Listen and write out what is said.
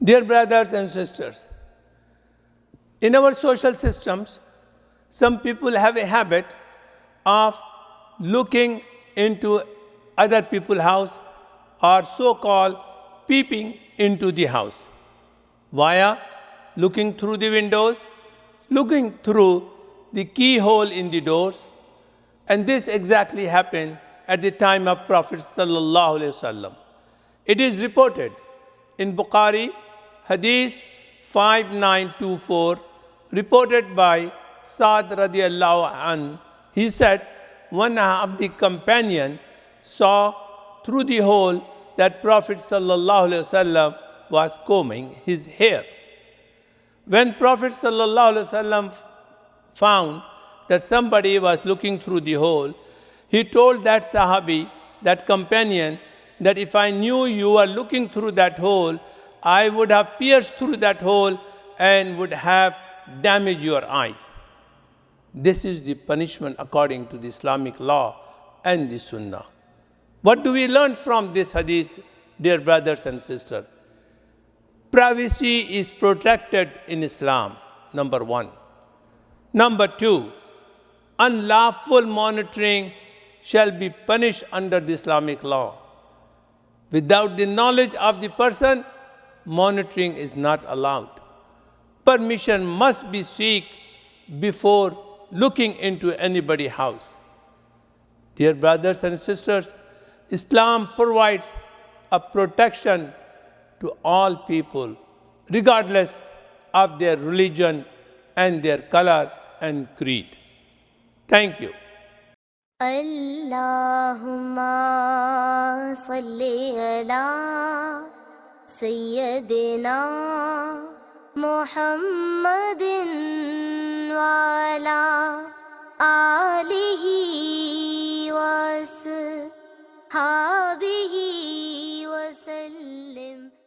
Dear brothers and sisters, in our social systems, some people have a habit of looking into other people's house or so-called peeping into the house via looking through the windows, looking through the keyhole in the doors. And this exactly happened at the time of Prophet sallallahu alaihi wasallam. It is reported in Bukhari, Hadith 5924, reported by Sa'd radiallahu anh. He said, one of the companions saw through the hole that Prophet sallallahu alaihi wasallam was combing his hair. When Prophet sallallahu alaihi wasallam found that somebody was looking through the hole, he told that Sahabi, that companion, that if I knew you were looking through that hole, I would have pierced through that hole and would have damaged your eyes. This is the punishment according to the Islamic law and the Sunnah. What do we learn from this hadith, dear brothers and sisters? Privacy is protected in Islam, number one. Number two, unlawful monitoring shall be punished under the Islamic law. Without the knowledge of the person, monitoring is not allowed. Permission must be sought before looking into anybody's house. Dear brothers and sisters, Islam provides a protection to all people, regardless of their religion and their color and creed. Thank you. Allahumma salli ala Sayyidina Muhammadin wa ala alihi wa sahbihi